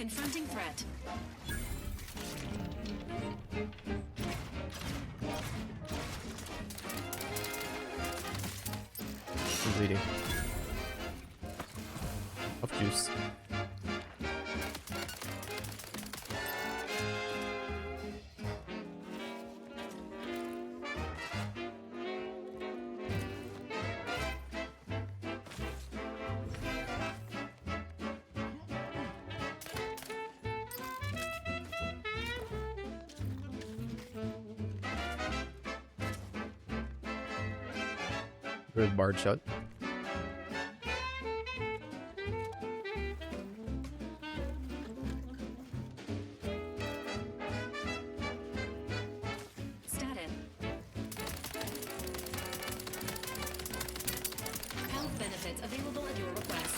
Confronting threat. I'm bleeding. Of juice. Good bard shot. Statin. Health benefits available at your request.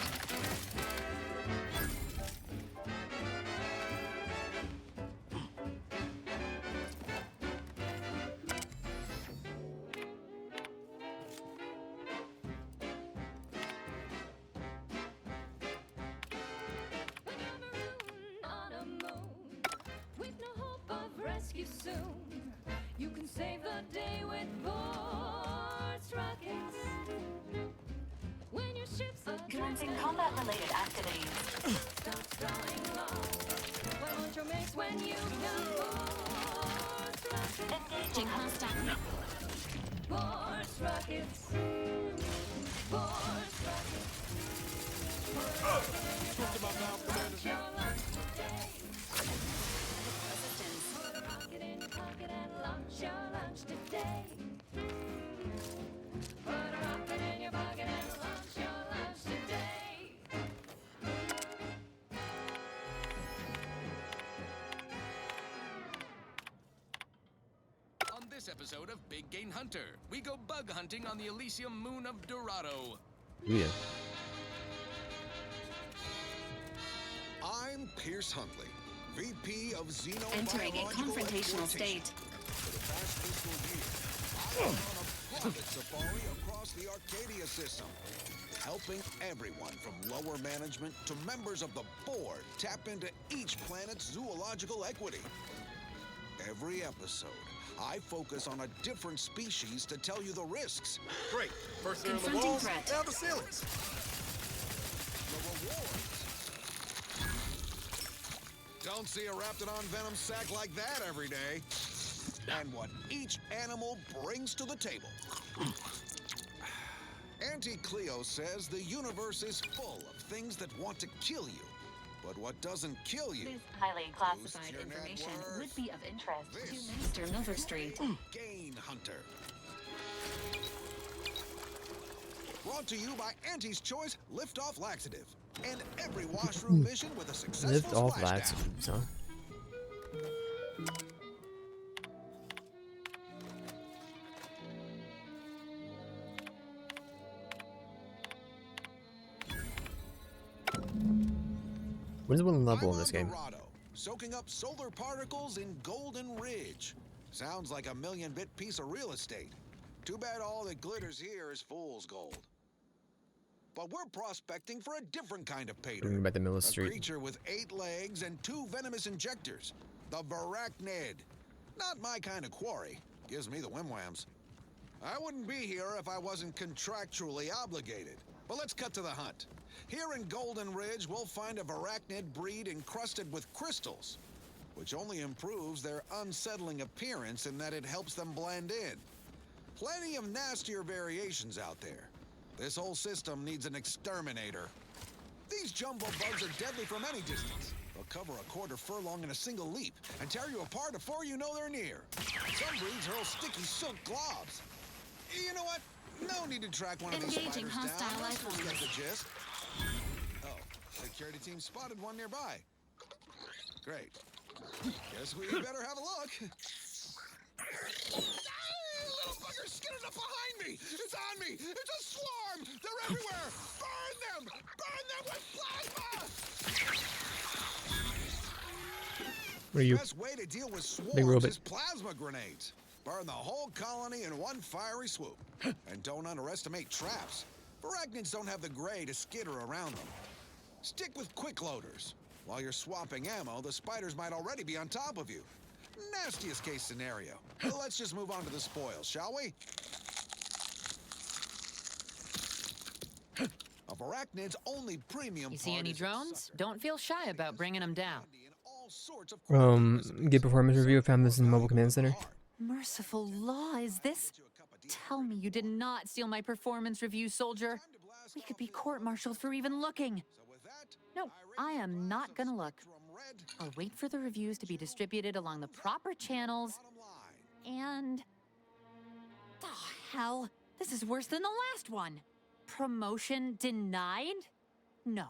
On a moon with no hope of rescue soon. You can save the day with Vor's rockets. When your ship's Commencing combat-related activities. starts drawing long. What won't you make when you got Vor's rockets? Engaging hostile. Vor's rockets. Vor's rockets. Launch your lunch today. Assistance. Put a rocket in your pocket and launch your lunch today. Put a rocket in your pocket and launch your lunch today. On this episode of Big Game Hunter, we go bug hunting on the Elysium moon of Dorado. Yeah. I'm Pierce Huntley, VP of Xenobiological Entering a confrontational Exploitation. state. For the past fiscal year, I went on a private safari across the Arcadia system, helping everyone from lower management to members of the board tap into each planet's zoological equity. Every episode, I focus on a different species to tell you the risks, Great. First they're on the Confronting walls, threat. now the ceilings. the rewards. Don't see a Raptidon venom sac like that every day. And what each animal brings to the table. Auntie Cleo says the universe is full of things that want to kill you. But what doesn't kill you? This highly classified your net information worth. would be of interest This. to Master Nova Street. Gain Hunter. Brought to you by Auntie's Choice Lift-Off Laxative. And every washroom mission with a successful Lift off splashdown. laxatives, huh? When's the one level in this game? Dorado, soaking up solar particles in Golden Ridge. Sounds like a million-bit piece of real estate. Too bad all that glitters here is fool's gold. But we're prospecting for a different kind of payday. Bring me back to Miller A Street. creature with 8 legs and 2 venomous injectors. The Varachnid. Not my kind of quarry. Gives me the whim-whams. I wouldn't be here if I wasn't contractually obligated. But let's cut to the hunt. Here in Golden Ridge, we'll find a Varachnid breed encrusted with crystals, which only improves their unsettling appearance in that it helps them blend in. Plenty of nastier variations out there. This whole system needs an exterminator. These jumbo bugs are deadly from any distance. They'll cover a quarter furlong in a single leap and tear you apart before you know they're near. Some breeds hurl sticky silk globs. You know what? No need to track one of these Engaging spiders hostile down. life Let's just get forms. the gist. Oh, security team spotted one nearby. Great. Guess we better have a look. Little buggers skidded up behind me! It's on me! It's a swarm! They're everywhere! Burn them! Burn them with plasma! Where are you? Best way to deal with Big swarms robot. is plasma grenades. Burn the whole colony in one fiery swoop. And don't underestimate traps. Arachnids don't have the gray to skitter around them. Stick with quick loaders. While you're swapping ammo, the spiders might already be on top of you. Nastiest case scenario. Well, let's just move on to the spoils, shall we? Of Arachnid's only premium You see part any is drones? sucker. Don't feel shy about bringing them down. Candy and all sorts of Good performance review. Found this in the Mobile Command Center. Merciful law, is this? Tell me you did not steal my performance review, soldier. We could be court-martialed for even looking. So with that, Nope, I I rate am not of gonna look. Spectrum Red, I'll wait for the reviews to be distributed along the proper channels, bottom line. and... Oh, hell. This is worse than the last one. Promotion denied? No,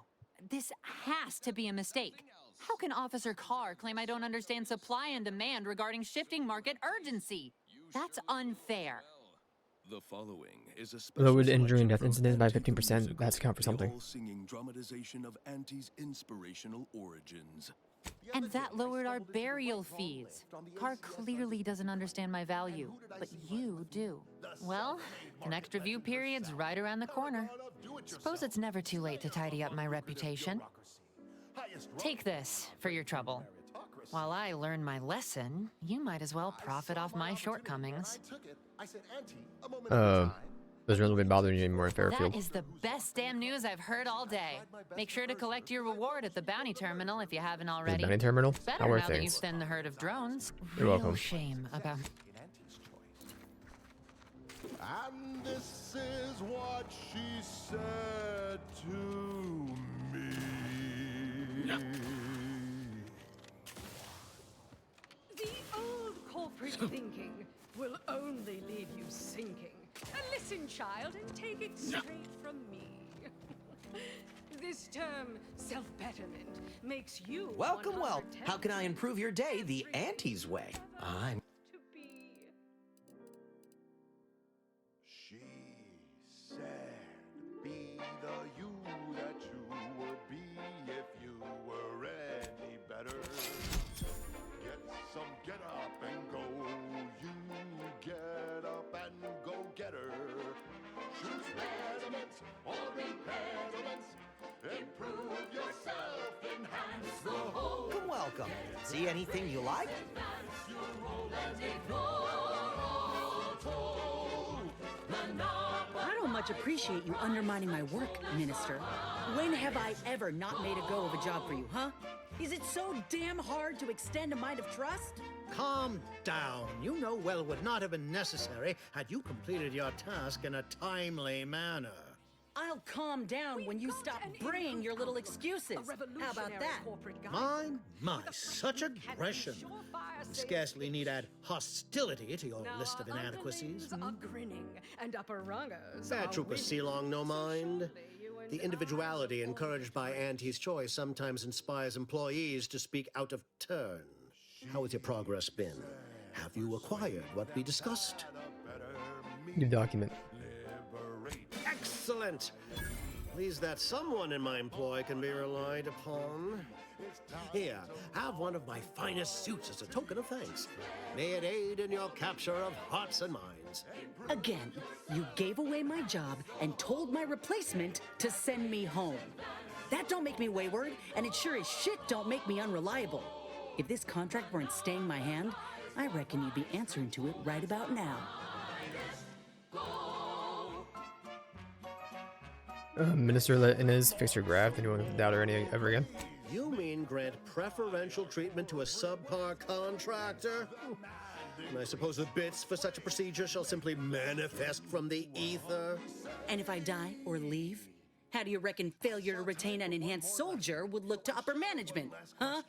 this has to be a mistake. How can Officer Carr claim I don't understand supply and demand regarding shifting market urgency? That's unfair. The following is a Lowered special injury and selection death from incidents by Auntie 15%. Musical, That's count for the something. all-singing dramatization of Auntie's inspirational origins. And that lowered our burial fees. Carr clearly doesn't understand my value, but you do. Well, the next review period's right around the corner. Suppose it's never too late to tidy up my reputation. Take this for your trouble. While I learn my lesson, you might as well profit off my shortcomings. Doesn't really been bothering you anymore in Fairfield. That is the best damn news I've heard all day. Make sure to collect your reward at the bounty terminal if you haven't The already. bounty terminal? Better How are now that you've things? thinned the herd of drones. You're Real welcome. shame about... And this is what she said to me. The old corporate thinking will only leave you sinking. Listen, child, and take it straight from me. This term, self-betterment, makes you Welcome, well. 110% How can I improve your day the Auntie's way? I'm to be. She said, be the you that you would be if you were any better. Get some get up and go. You get up and go get her. Choose betterments or impediments. Improve yourself, enhance the whole. welcome. See anything you like? I don't much appreciate you undermining my work, Minister. When have I ever not made a go of a job for you, huh? Is it so damn hard to extend a mind of trust? Calm down. You know well it would not have been necessary had you completed your task in a timely manner. I'll calm down when you stop bringing your little excuses. How about that? My, such aggression. You scarcely need add hostility to your list of inadequacies. Are grinning, and upper rungers Bad are Trooper Sealong, no mind. The individuality encouraged by Auntie's choice sometimes inspires employees to speak out of turn. How has your progress been? Have you acquired what we discussed? New document. Excellent! Pleased that someone in my employ can be relied upon. Here, have one of my finest suits as a token of thanks. May it aid in your capture of hearts and minds. Again, you gave away my job and told my replacement to send me home. That don't make me wayward, and it sure as shit don't make me unreliable. If this contract weren't staying my hand, I reckon you'd be answering to it right about now. Minister let Inez fix her graft. Anyone doubt her any ever again? You mean grant preferential treatment to a subpar contractor? And I suppose the bits for such a procedure shall simply manifest from the ether? And if I die or leave, how do you reckon failure to retain an enhanced soldier would look to upper management, huh?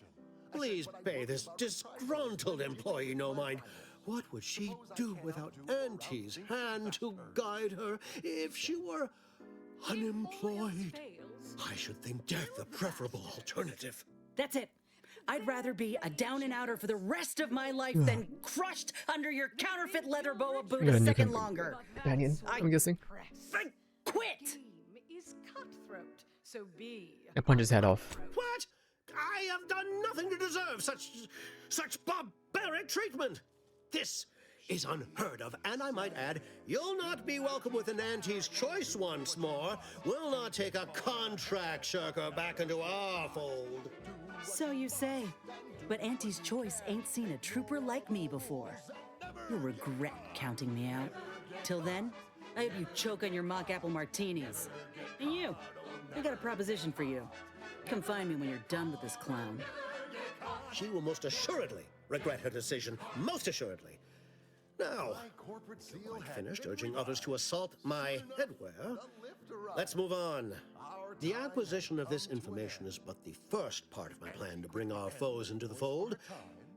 Please pay this disgruntled employee no mind. What would she do without Auntie's hand to guide her if she were unemployed? I should think death the preferable alternative. That's it. I'd rather be a down and outer for the rest of my life than crushed under your counterfeit leather boa boot You're a gonna second nuke longer. Companion, I'm guessing. Then quit! is cutthroat, so be. I punch his head off. What? I have done nothing to deserve such barbaric treatment. This is unheard of, and I might add, you'll not be welcome with an Auntie's Choice once more. We'll not take a contract shirker back into our fold. So you say, but Auntie's Choice ain't seen a trooper like me before. You'll regret counting me out. Till then, I hope you choke on your mock apple martinis. And you, I got a proposition for you. Come find me when you're done with this clown. She will most assuredly regret her decision, most assuredly. Now, quite finished urging others to assault my headwear. Let's move on. The acquisition of this information is but the first part of my plan to bring our foes into the fold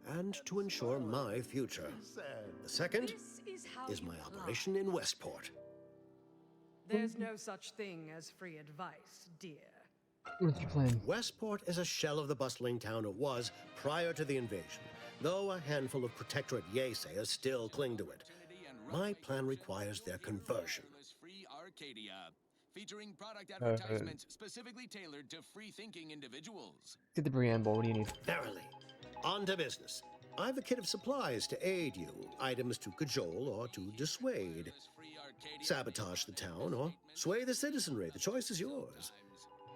and to ensure my future. The second is my operation in Westport. There's no such thing as free advice, dear. What's your plan? Westport is a shell of the bustling town it was prior to the invasion, though a handful of Protectorate Yesayers still cling to it. My plan requires their conversion. Free Arcadia, featuring product advertisements specifically tailored to free-thinking individuals. Get the preamble. What do you need? Verily. On to business. I've a kit of supplies to aid you, items to cajole or to dissuade. Sabotage the town or sway the citizenry. The choice is yours.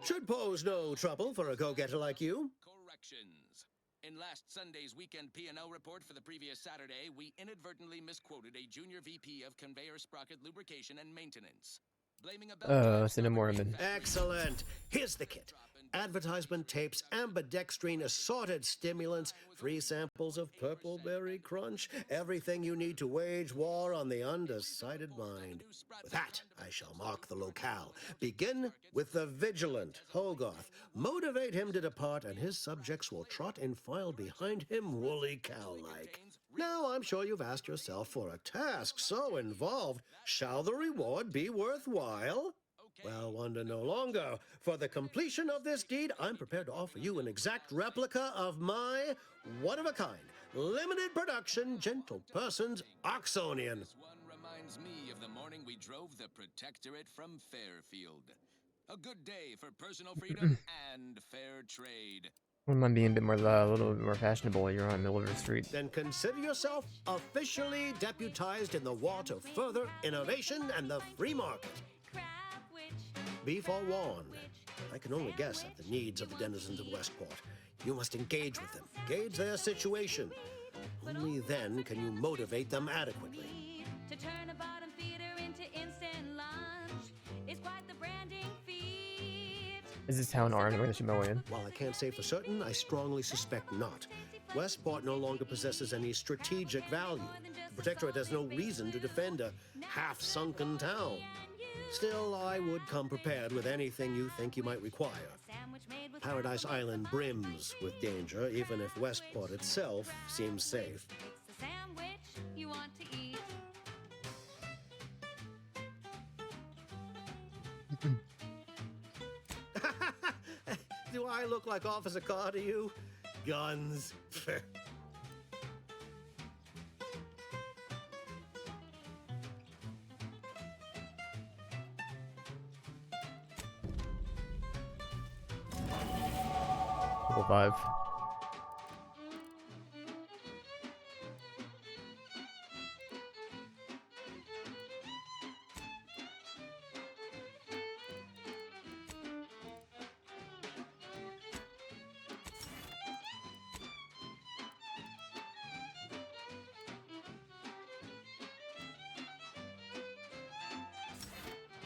Should pose no trouble for a go-getter like you. Corrections. In last Sunday's weekend P&L report for the previous Saturday, we inadvertently misquoted a junior VP of conveyor sprocket lubrication and maintenance. Blaming a Cinnamon. Excellent. Here's the kit. Advertisement tapes, ambidextrine, assorted stimulants, free samples of Purple Berry Crunch, everything you need to wage war on the undecided mind. With that, I shall mark the locale. Begin with the vigilant Hogarth. Motivate him to depart, and his subjects will trot in file behind him, woolly cow-like. Now, I'm sure you've asked yourself, for a task so involved, shall the reward be worthwhile? Well, wonder no longer. For the completion of this deed, I'm prepared to offer you an exact replica of my one-of-a-kind, limited production, gentle person's Oxonian. This one reminds me of the morning we drove the Protectorate from Fairfield. A good day for personal freedom and fair trade. Wouldn't mind being a bit more, a little bit more fashionable while you're on Milliver Street. Then consider yourself officially deputized in the war to further innovation and the free market. Be forewarned. I can only guess at the needs of the denizens of Westport. You must engage with them, gauge their situation. Only then can you motivate them adequately. To turn a bottom feeder into instant lunch is quite the branding feat. Is this town armed where they should mow in? While I can't say for certain, I strongly suspect not. Westport no longer possesses any strategic value. The Protectorate has no reason to defend a half-sunken town. Still, I would come prepared with anything you think you might require. Paradise Island brims with danger, even if Westport itself seems safe. It's the sandwich you want to eat. Do I look like Officer Carr to you? Guns. Level 5.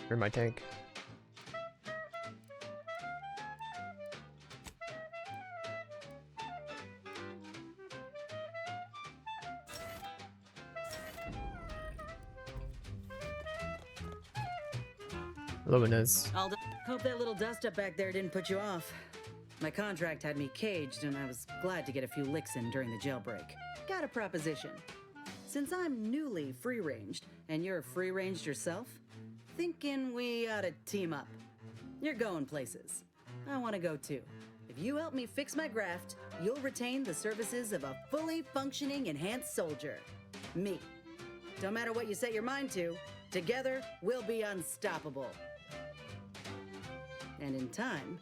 You're my tank. Hello, Inez. Aldo, hope that little dust up back there didn't put you off. My contract had me caged, and I was glad to get a few licks in during the jailbreak. Got a proposition. Since I'm newly free-ranged, and you're free-ranged yourself, thinking we ought to team up. You're going places. I want to go too. If you help me fix my graft, you'll retain the services of a fully functioning enhanced soldier. Me. Don't matter what you set your mind to, together we'll be unstoppable. And in time,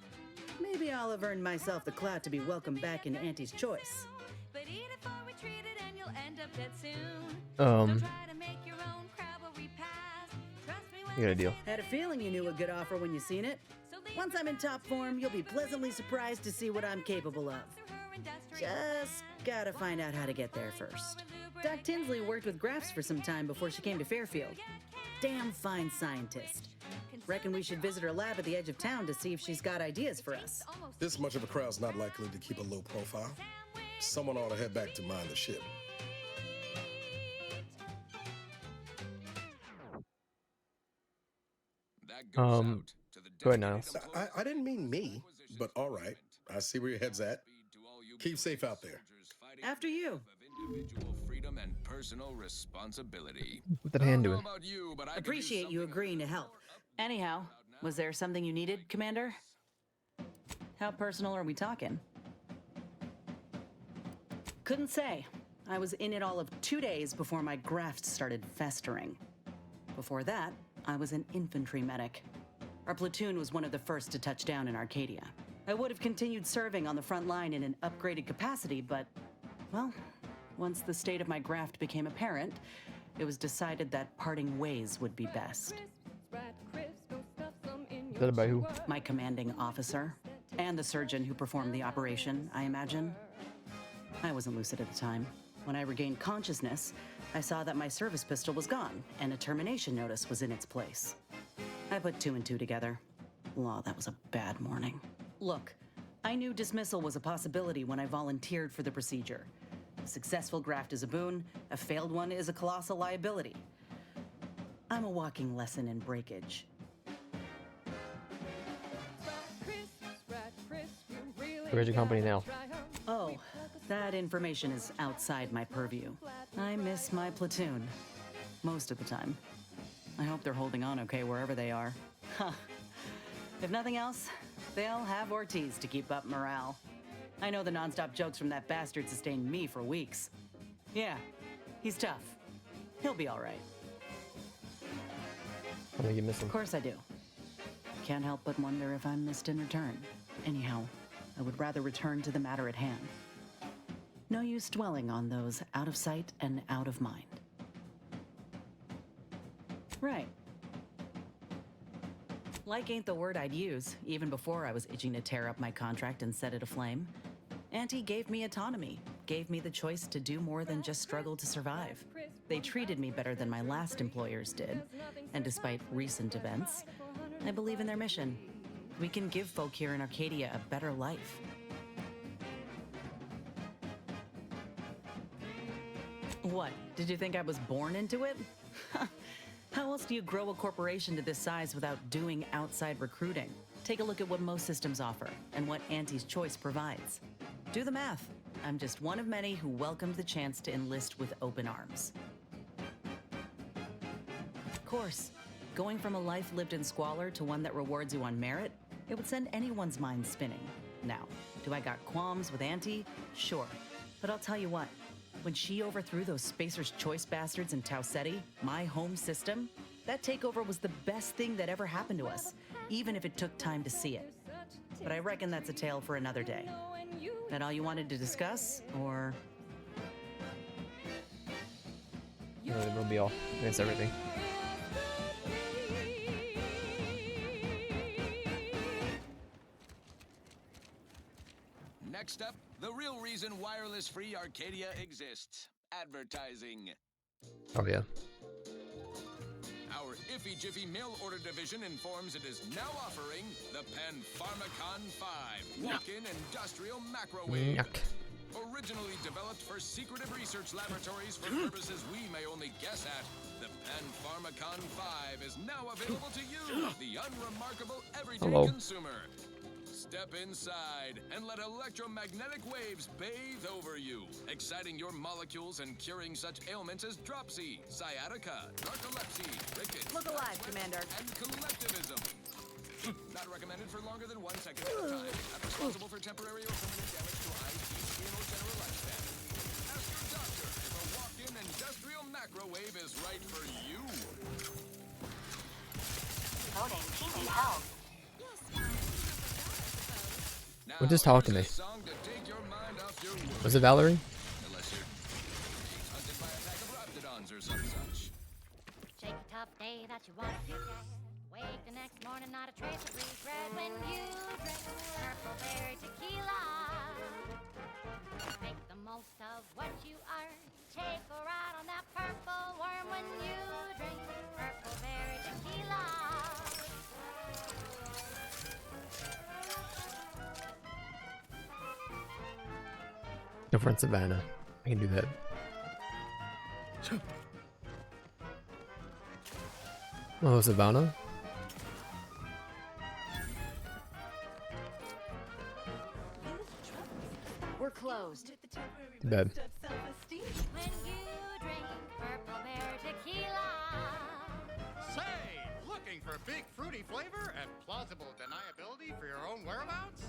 maybe I'll have earned myself the clout to be welcomed back into Auntie's Choice. But eat it for we treat it and you'll end up dead soon. Um, Try to make your own crowd where we pass. Trust me when I got a deal. Had a feeling you knew a good offer when you seen it. Once I'm in top form, you'll be pleasantly surprised to see what I'm capable of. Just gotta find out how to get there first. Doc Tinsley worked with Grafts for some time before she came to Fairfield. Damn fine scientist. Reckon we should visit her lab at the edge of town to see if she's got ideas for us. This much of a crowd's not likely to keep a low profile. Someone ought to head back to mind the ship. Go ahead, Niles. I didn't mean me, but all right. I see where your head's at. Keep safe out there. After you. Individual freedom and personal responsibility. What that hand doing? Appreciate you agreeing to help. Anyhow, was there something you needed, Commander? How personal are we talking? Couldn't say. I was in it all of 2 days before my graft started festering. Before that, I was an infantry medic. Our platoon was one of the first to touch down in Arcadia. I would have continued serving on the front line in an upgraded capacity, but, well, once the state of my graft became apparent, it was decided that parting ways would be best. Is that about who? My commanding officer, and the surgeon who performed the operation, I imagine. I wasn't lucid at the time. When I regained consciousness, I saw that my service pistol was gone, and a termination notice was in its place. I put 2 and 2 together. Law, that was a bad morning. Look, I knew dismissal was a possibility when I volunteered for the procedure. A successful graft is a boon, a failed one is a colossal liability. I'm a walking lesson in breakage. Where's your company now? Oh, that information is outside my purview. I miss my platoon. Most of the time. I hope they're holding on okay wherever they are. Huh. If nothing else, they'll have Ortiz to keep up morale. I know the nonstop jokes from that bastard sustained me for weeks. Yeah, he's tough. He'll be all right. I think you miss him. Of course I do. Can't help but wonder if I'm missed in return. Anyhow, I would rather return to the matter at hand. No use dwelling on those out of sight and out of mind. Right. Like ain't the word I'd use, even before I was itching to tear up my contract and set it aflame. Auntie gave me autonomy, gave me the choice to do more than just struggle to survive. They treated me better than my last employers did, and despite recent events, I believe in their mission. We can give folk here in Arcadia a better life. What, did you think I was born into it? How else do you grow a corporation to this size without doing outside recruiting? Take a look at what most systems offer and what Auntie's Choice provides. Do the math. I'm just one of many who welcomed the chance to enlist with open arms. Of course, going from a life lived in squalor to one that rewards you on merit, it would send anyone's mind spinning. Now, do I got qualms with Auntie? Sure. But I'll tell you what. When she overthrew those Spacer's Choice bastards in Tau Ceti, my home system, that takeover was the best thing that ever happened to us, even if it took time to see it. But I reckon that's a tale for another day. That all you wanted to discuss, or? No, it will be all. It's everything. Next up, the real reason wireless-free Arcadia exists. Advertising. Oh, yeah. Our Iffy Jiffy mail order division informs it is now offering the PenPharmacon 5 walk-in industrial microwave. Yuck. Originally developed for secretive research laboratories for purposes we may only guess at, the PenPharmacon 5 is now available to you, the unremarkable everyday consumer. Step inside and let electromagnetic waves bathe over you, exciting your molecules and curing such ailments as dropsy, sciatica, narcolepsy, rickets, Look alive, Commander. and collectivism. Not recommended for longer than 1 second at a time. Not responsible for temporary or permanent damage to eyes, teeth, skin, or general lifespan. Ask your doctor if a walk-in industrial macrowave is right for you. Voting TV Health. Well, just talk to me. Was it Valerie? what you want to get. Wake the next morning, not a trace of regret when you drink purple berry tequila. Make the most of what you earn. Take a ride on that purple worm when you drink purple berry tequila. No front Savannah. I can do that. Oh, Savannah? We're closed. Bad. When you drink purple berry tequila. Say, looking for big fruity flavor and plausible deniability for your own whereabouts?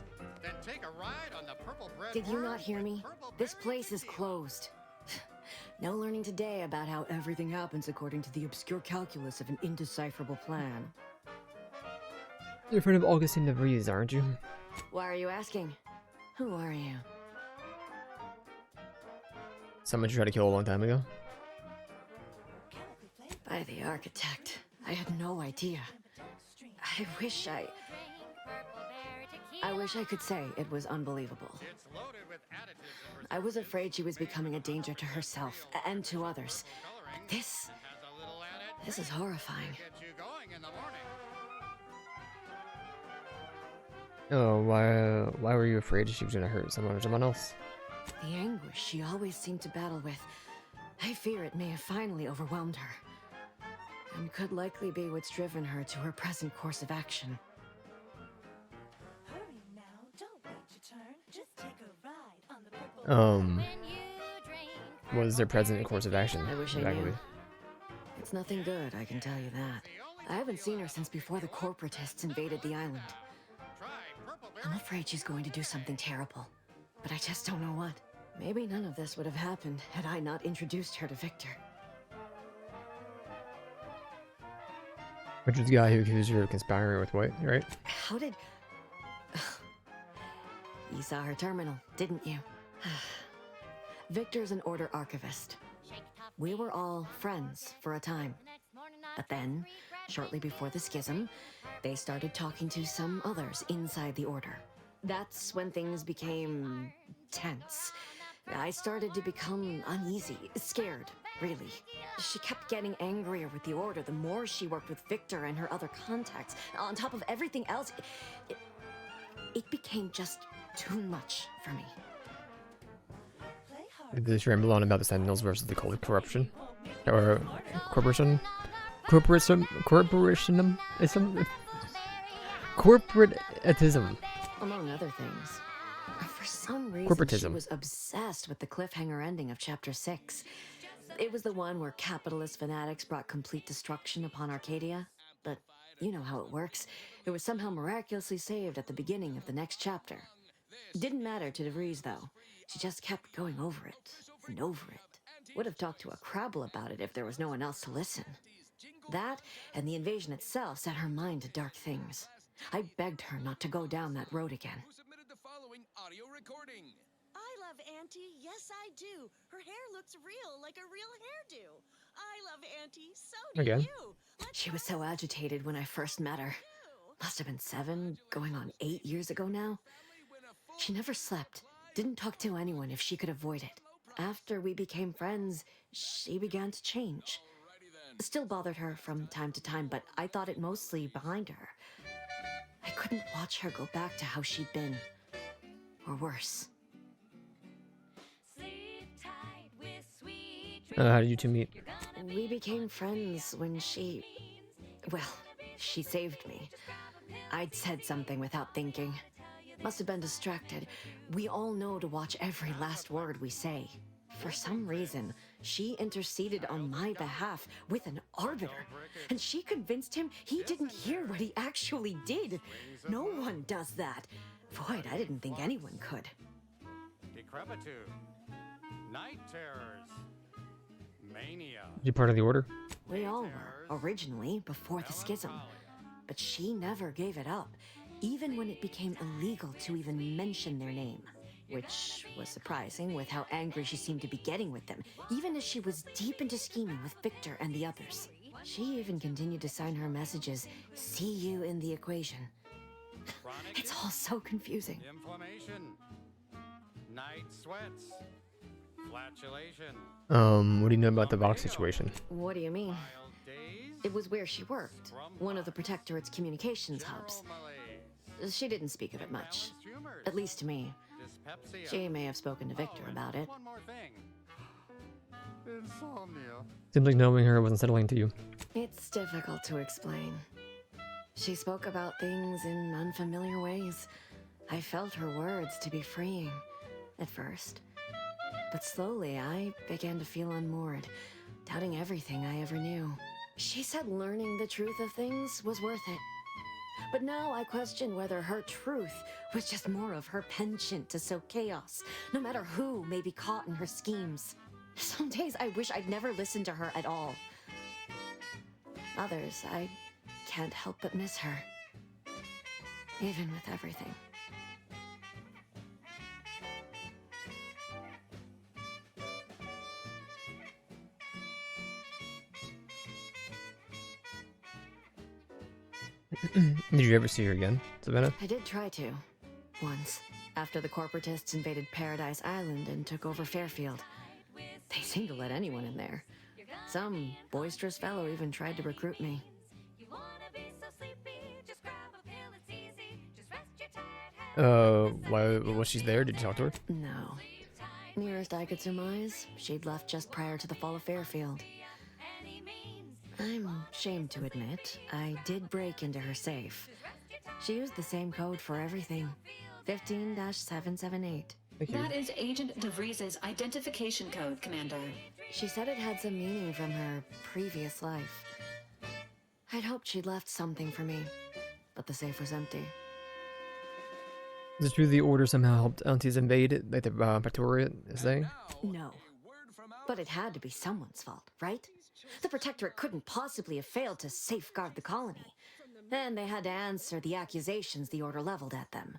Then take a ride on the Purple Bread Did you Worm not hear with me? Purple This Berry place is Tequila. closed. No learning today about how everything happens according to the obscure calculus of an indecipherable plan. You're a friend of Augustine DeVries, aren't you? Why are you asking? Who are you? Someone you tried to kill a long time ago? By the architect. I had no idea. I wish I could say it was unbelievable. It's loaded with additives and I was afraid she was becoming a danger to herself and to others. But this is horrifying. get you going in the morning. Oh, why were you afraid she was gonna hurt someone or someone else? The anguish she always seemed to battle with. I fear it may have finally overwhelmed her. And could likely be what's driven her to her present course of action. Hurry now, don't wait your turn. Just take a ride on the purple. What is their present course of action? I wish I knew. It's nothing good, I can tell you that. I haven't seen her since before the corporatists invaded the island. I'm afraid she's going to do something terrible, but I just don't know what. Maybe none of this would have happened had I not introduced her to Victor. Which is the guy who accused her of conspiring with White, right? How did... You saw her terminal, didn't you? Victor's an Order archivist. We were all friends for a time. But then, shortly before the schism, they started talking to some others inside the Order. That's when things became tense. I started to become uneasy, scared, really. She kept getting angrier with the Order the more she worked with Victor and her other contacts. On top of everything else, it became just too much for me. Did this ramble on about the Sentinels versus the cult corruption? Or corporationism? Corporatism. Among other things. For some reason, Corporatism. she was obsessed with the cliffhanger ending of Chapter 6. It was the one where capitalist fanatics brought complete destruction upon Arcadia. But you know how it works. It was somehow miraculously saved at the beginning of the next chapter. Didn't matter to DeVries, though. She just kept going over it and over it. Would have talked to a Crabble about it if there was no one else to listen. That and the invasion itself set her mind to dark things. I begged her not to go down that road again. Audio recording. I love Auntie, yes I do. Her hair looks real, like a real hairdo. I love Auntie, so do Again. you. She was so agitated when I first met her. Must have been 7, going on 8 years ago now. She never slept, didn't talk to anyone if she could avoid it. After we became friends, she began to change. Still bothered her from time to time, but I thought it mostly behind her. I couldn't watch her go back to how she'd been. Or worse. How did you two meet? We became friends when she... Well, she saved me. I'd said something without thinking. Must have been distracted. We all know to watch every last word we say. For some reason, she interceded on my behalf with an arbiter, and she convinced him he didn't hear what he actually did. No one does that. Void, I didn't think anyone could. Decrepitude. Night terrors. Mania. You part of the Order? We all were, originally, before the schism. But she never gave it up, even when it became illegal to even mention their name. Which was surprising with how angry she seemed to be getting with them, even as she was deep into scheming with Victor and the others. She even continued to sign her messages, "See you in the equation." It's all so confusing. Inflammation. Night sweats. Flatulation. What do you know about the Vox situation? What do you mean? It was where she worked, one of the Protectorate's communications hubs. She didn't speak of it much, at least to me. She may have spoken to Victor about it. One more thing. Insomnia. Seems like knowing her wasn't settling to you. It's difficult to explain. She spoke about things in unfamiliar ways. I felt her words to be freeing, at first. But slowly, I began to feel unmoored, doubting everything I ever knew. She said learning the truth of things was worth it. But now I question whether her truth was just more of her penchant to sow chaos, no matter who may be caught in her schemes. Some days I wish I'd never listened to her at all. Others, I can't help but miss her. Even with everything. Did you ever see her again, Savannah? I did try to. Once. After the corporatists invaded Paradise Island and took over Fairfield. They seemed to let anyone in there. Some boisterous fellow even tried to recruit me. Why was she there? Did you talk to her? No. Nearest I could surmise, she'd left just prior to the fall of Fairfield. I'm ashamed to admit, I did break into her safe. She used the same code for everything. 15-778. That is Agent DeVries's identification code, Commander. She said it had some meaning from her previous life. I'd hoped she'd left something for me, but the safe was empty. Is it true the Order somehow helped aunties invade, like the Pretoria, is they? No. But it had to be someone's fault, right? The Protectorate couldn't possibly have failed to safeguard the colony. Then they had to answer the accusations the Order leveled at them.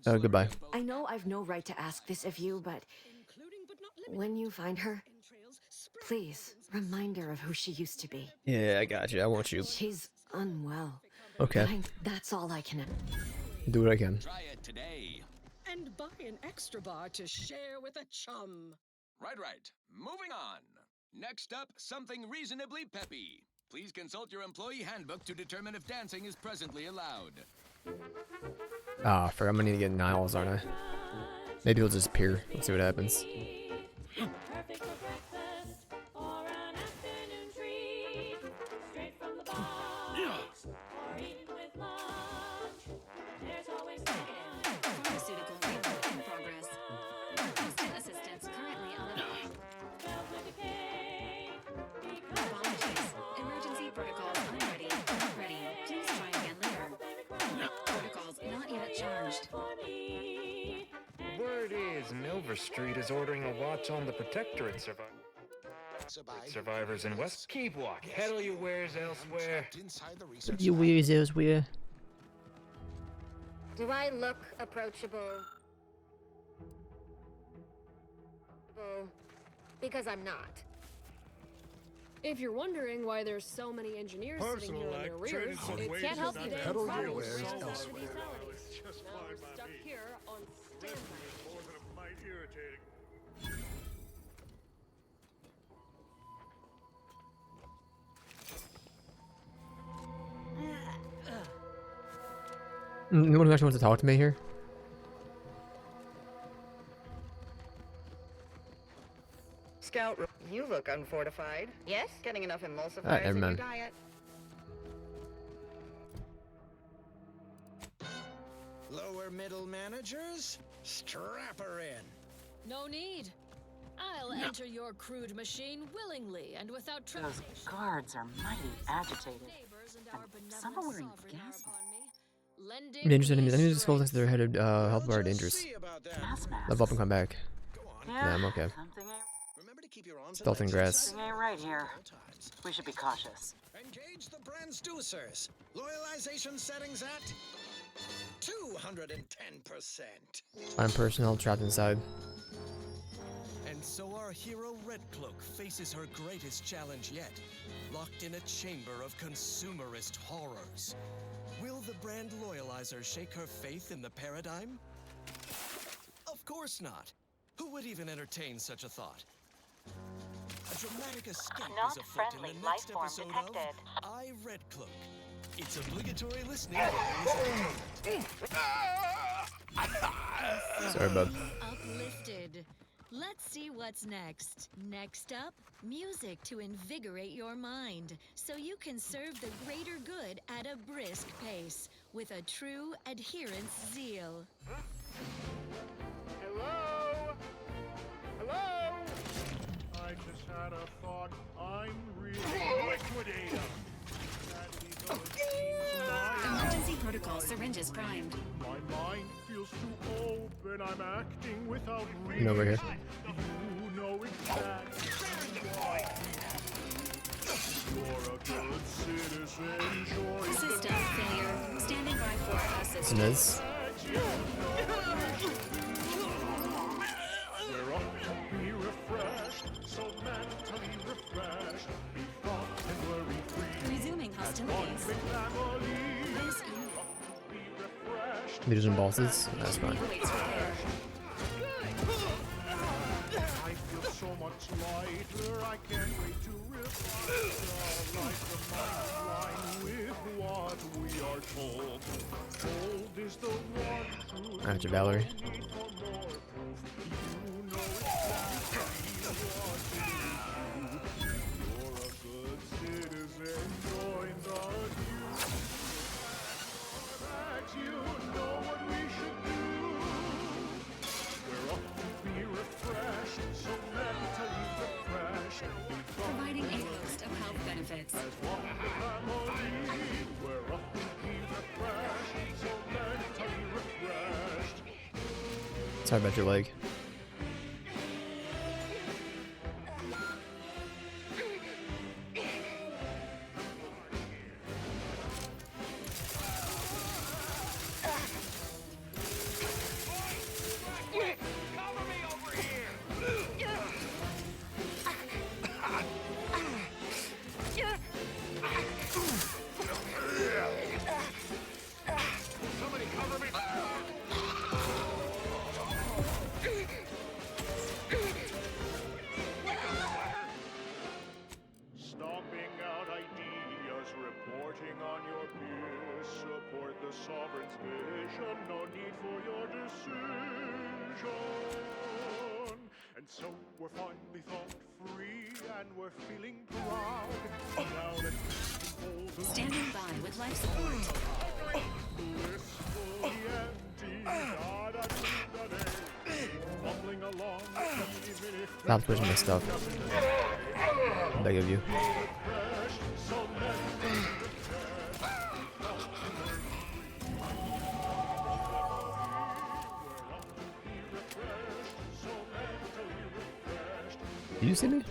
Goodbye. I know I've no right to ask this of you, but when you find her, please remind her of who she used to be. Yeah, I got you. I want you. She's unwell. Okay. That's all I can. Do what I can. Try it today. And buy an extra bar to share with a chum. Right. Moving on. Next up, something reasonably peppy. Please consult your employee handbook to determine if dancing is presently allowed. Ah, I'm gonna need to get Niles, aren't I? Maybe he'll disappear. Let's see what happens. Word is Milver Street is ordering a watch on the Protectorate survivors in West. Keep walk. Peddle your wares elsewhere. You weird elsewhere. Do I look approachable? Because I'm not. If you're wondering why there's so many engineers sitting here on their rears, it can't help you dance. Pedal your wares Now elsewhere. we're stuck here on standby. More than a mite irritating. Anyone who actually wants to talk to me here? Scout, you look unfortified. Yes? Getting enough emulsifiers Never in your mind. diet? Lower middle managers, strap her in. No need. I'll enter your crude machine willingly and without Those guards are mighty agitated. And some are wearing gas Dangerous enemies. Enemies disclosed next to their headed health bar are dangerous. Level up and come back. Nah, I'm okay. Stealth and grass. Something ain't right here. We should be cautious. Engage the transducers. Loyalization settings at 210%. I'm personnel trapped inside. And And so our hero Redcloak faces her greatest challenge yet, locked in a chamber of consumerist horrors. Will the brand loyalizer shake her faith in the paradigm? Of course not. Who would even entertain such a thought? A dramatic escape Not is afoot friendly in the next lifeform episode detected. of I, Redcloak. It's obligatory listening. Sorry, bud. Uplifted. Let's see what's next. Next up, music to invigorate your mind so you can serve the greater good at a brisk pace with a true adherence zeal. Hello? Hello? I just had a thought. I'm really liquidator. Emergency protocol syringes primed. My mind feels too open. I'm acting without And over here. You know exactly why. You're a good citizen. System failure. Standing by for assistance. Nice. We're up to be refreshed, so mentally refreshed. Be thought and worry free. Resuming hostilities. This Leaders and bosses? That's fine. awaits repair. I feel so much lighter. I can't wait to revitalize the mind line with what we are told. Gold is the one truth. Gotcha, Valerie. No need for more proof. You know exactly what to do. You're a good citizen. Join the queue. That you know what we should do. We're up to be refreshed, so mentally refreshed. Providing a host of health benefits. As one family, we're up to be refreshed, so mentally refreshed. Sorry about your leg. Somebody cover me! Stomping out ideas, reporting on your peers, support the sovereign's vision, no need for your decision. And so we're finally thought free, and we're feeling proud. Now that Standing by with life support. blissfully empty, da-da-dee-da-day. Fumbling along, even if Stop switching my stuff. I beg of you. so mentally Did you see me?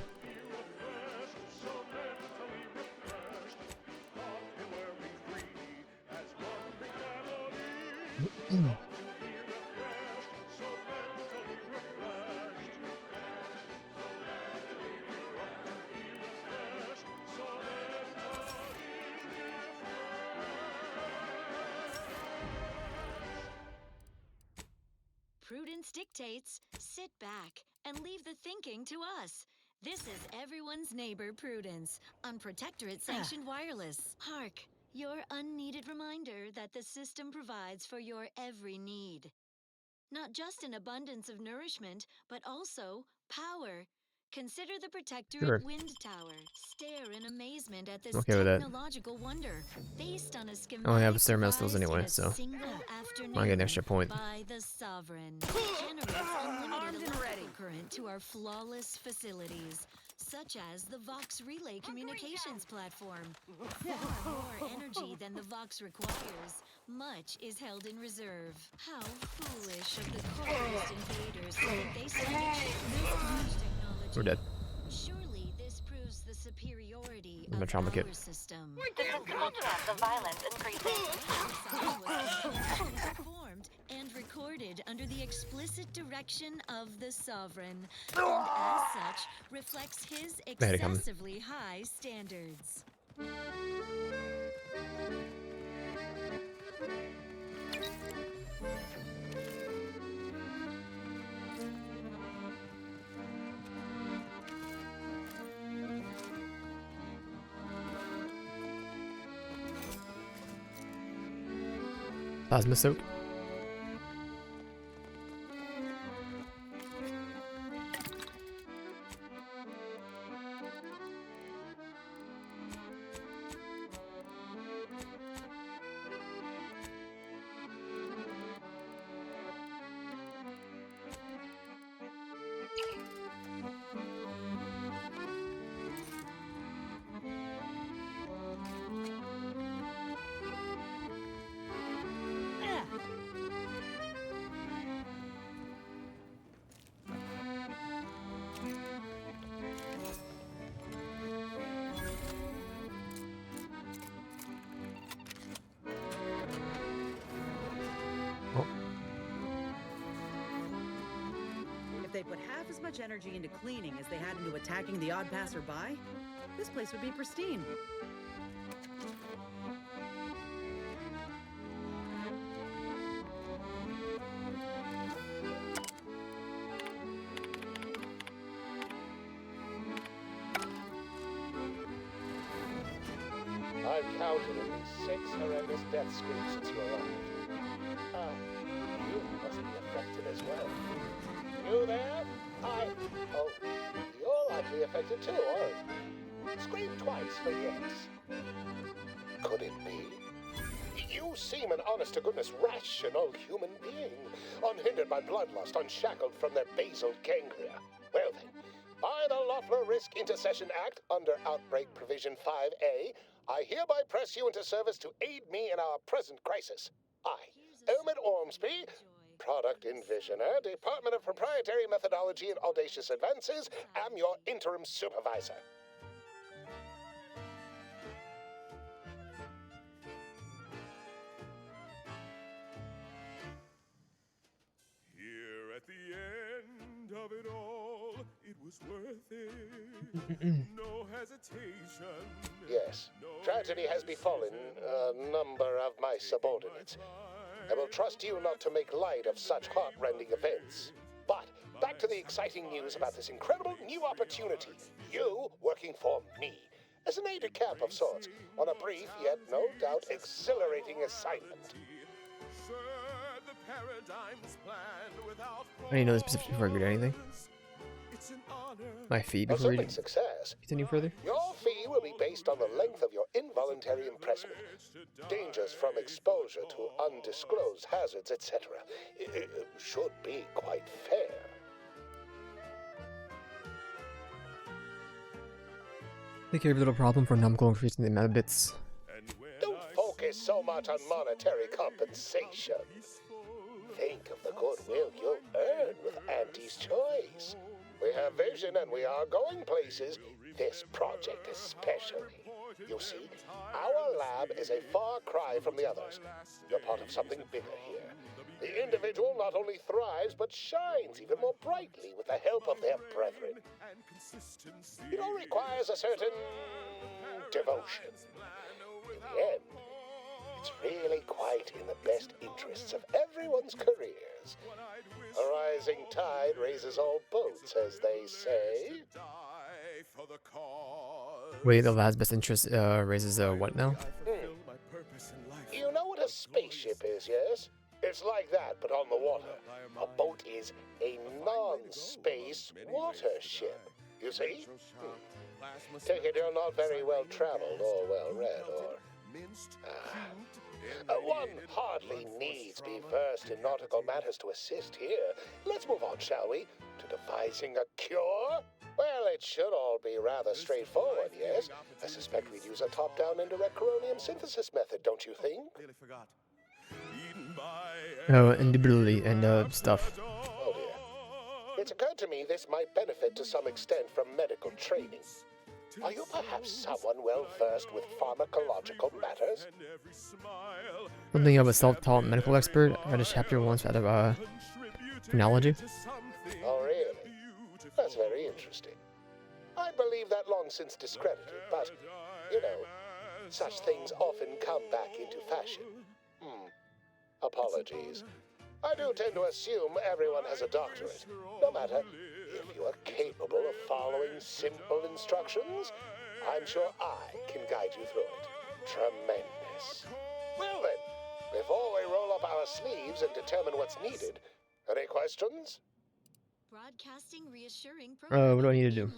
Prudence dictates, sit back and leave the thinking to us. This is everyone's neighbor Prudence on Protectorate Sanctioned Wireless. Hark, your unneeded reminder that the system provides for your every need. Not just an abundance of nourishment, but also power. Consider the Protectorate Sure. Wind Tower. Stare in amazement at this Okay with that. technological wonder, based on a schematic I only have thermostals anyway, devised in a so single I get an extra point. by the Sovereign. Generates unlimited electrical current to our flawless facilities, such as the Vox Relay communications platform. Far more energy than the Vox requires. Much is held in reserve. How foolish of the coldest invaders to think they stand a chance against technology. We're dead. Surely this proves the superiority My of trauma our kit. system. Statistical chance of violence increasing. Performed and recorded created under the explicit direction of the Sovereign, and as such, reflects his Made it come. excessively high standards. Plasma soak. If they put half as much energy into cleaning as they had into attacking the odd passerby, this place would be pristine. I've counted at least 6 horrendous death screams since you arrived. You must be affected as well. You there? Oh, you're likely affected too, aren't you? Scream twice for yes. Could it be? You seem an honest-to-goodness rational human being, unhindered by bloodlust, unshackled from their basal ganglia. Well then, by the Loeffler Risk Intercession Act, under Outbreak Provision 5A, I hereby press you into service to aid me in our present crisis. I, Omid Ormsby, Product Envisioner, Department of Proprietary Methodology and Audacious Advances, am your interim supervisor. Here at the end of it all, it was worth it. No hesitation. Yes, tragedy has befallen a number of my subordinates. I will trust you not to make light of such heart-rending events. But back to the exciting news about this incredible new opportunity. You working for me, as an aide-de-camp of sorts, on a brief yet no doubt exhilarating assignment. Sir, the paradigm's planned without I didn't know this specifically before I read anything. It's an honor. My fee A before we certain success. continue further. Your fee will be based on the length of your involuntary impressment, dangers from exposure to undisclosed hazards, etc. It should be quite fair. Take care of little problem for Numco increasing the amount of bits. Don't focus so much on monetary compensation. Think of the goodwill you'll earn with Auntie's choice. We have vision and we are going places, this project especially. You see, our lab is a far cry from the others. You're part of something bigger here. The individual not only thrives, but shines even more brightly with the help of their brethren. It all requires a certain devotion. In the end, it's really quite in the best interests of everyone's careers. A rising tide raises all boats, as they say. Wait, the lad's best interest raises what now? You know what a spaceship is, yes? It's like that, but on the water. A boat is a non-space water ship, you see? Take it you're not very well traveled or well read, or... one hardly needs be versed in nautical matters to assist here. Let's move on, shall we? To devising a cure? Well, it should all be rather straightforward, yes? I suspect we'd use a top-down indirect coronium synthesis method, don't you think? Oh, indubitably and stuff. Oh dear. It's occurred to me this might benefit to some extent from medical training. Are you perhaps someone well versed with pharmacological matters? Something of a self-taught medical expert. I read a chapter once out of phrenology. Oh, really? That's very interesting. I believe that long since discredited, but, you know, such things often come back into fashion. Apologies. I do tend to assume everyone has a doctorate, no matter if you are capable of following simple instructions. I'm sure I can guide you through it. Tremendous. Well then, before we roll up our sleeves and determine what's needed, any questions? Broadcasting reassuring What do I need to do?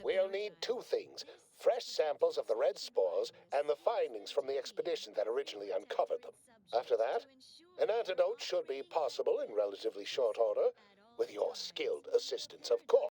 We'll need two things. Fresh samples of the red spores and the findings from the expedition that originally uncovered them. After that, an antidote should be possible in relatively short order, with your skilled assistance, of course.